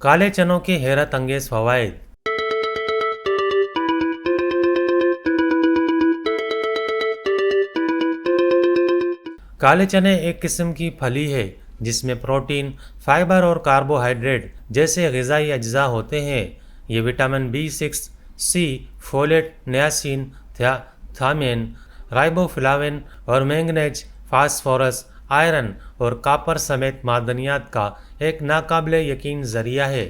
काले चनों के हैरत अंगेज फवाइद। काले चने एक किस्म की फली है जिसमें प्रोटीन, फाइबर और कार्बोहाइड्रेट जैसे ग़िज़ाई अज्जा होते हैं। ये विटामिन B6, सी, फोलेट, नियासिन, थामिन, राइबोफ्लाविन और मैंगनीज, फास्फोरस, आयरन और कॉपर समेत मादनियात का एक नाकाबिले यकीन ज़रिया है।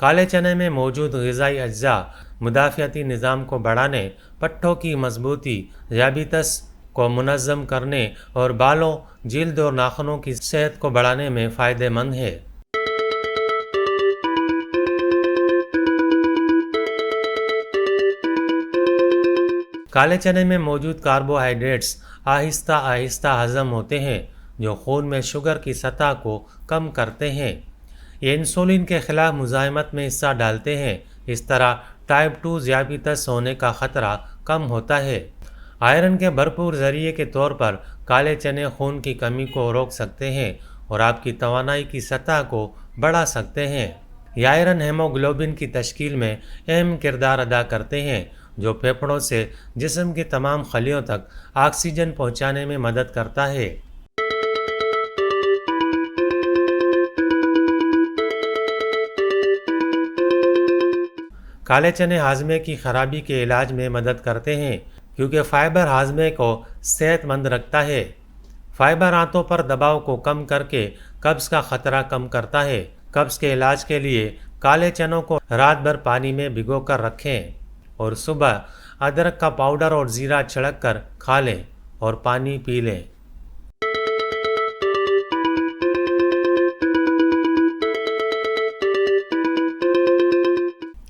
काले चने में मौजूद ग़िज़ाई अज्जा मुदाफ़ियाती निज़ाम को बढ़ाने, पट्ठों की मजबूती, ज़ियाबीतस को मुनज़्ज़म करने और बालों, जिल्द और नाखूनों की सेहत को बढ़ाने में फ़ायदेमंद है। काले चने में मौजूद कार्बोहाइड्रेट्स आहिस्ता आहिस्ता हज़म होते हैं, जो खून में शुगर की सतह को कम करते हैं। ये इंसुलिन के खिलाफ मुज़ाहमत में हिस्सा डालते हैं। इस तरह टाइप 2 ज़ियाबीतस होने का ख़तरा कम होता है। आयरन के भरपूर ज़रिए के तौर पर काले चने खून की कमी को रोक सकते हैं और आपकी तवानाई की सतह को बढ़ा सकते हैं। ये आयरन हेमोग्लोबिन की तश्कील में अहम किरदार अदा करते हैं, जो फेफड़ों से जिस्म की तमाम खलियों तक ऑक्सीजन पहुंचाने में मदद करता है। काले चने हाजमे की खराबी के इलाज में मदद करते हैं, क्योंकि फाइबर हाजमे को सेहतमंद रखता है। फाइबर आंतों पर दबाव को कम करके कब्ज़ का खतरा कम करता है। कब्ज़ के इलाज के लिए काले चनों को रात भर पानी में भिगोकर रखें और सुबह अदरक का पाउडर और ज़ीरा छिड़क कर खा लें और पानी पी लें।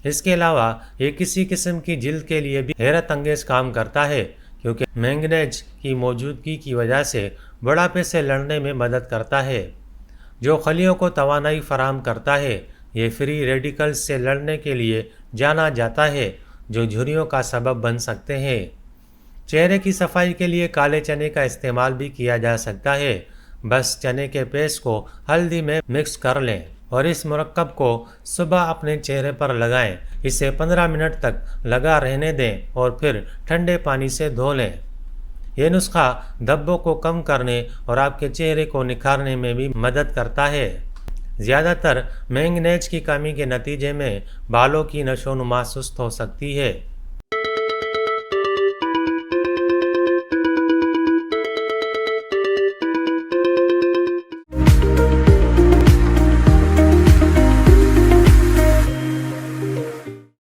इसके अलावा ये किसी किस्म की जिल्द के लिए भी हैरत अंगेज काम करता है, क्योंकि मैंगनीज की मौजूदगी की वजह से बुढ़ापे से लड़ने में मदद करता है, जो खलियों को तवानाई फराहम करता है। ये फ्री रेडिकल्स से लड़ने के लिए जाना जाता है, जो झुर्रियों का सबब बन सकते हैं। चेहरे की सफाई के लिए काले चने का इस्तेमाल भी किया जा सकता है। बस चने के पेस्ट को हल्दी में मिक्स कर लें और इस मुरक्कब को सुबह अपने चेहरे पर लगाएं। इसे 15 मिनट तक लगा रहने दें और फिर ठंडे पानी से धो लें। यह नुस्खा धब्बों को कम करने और आपके चेहरे को निखारने में भी मदद करता है। ज़्यादातर मैंगनीज की कमी के नतीजे में बालों की नशोनुमा सुस्त हो सकती है।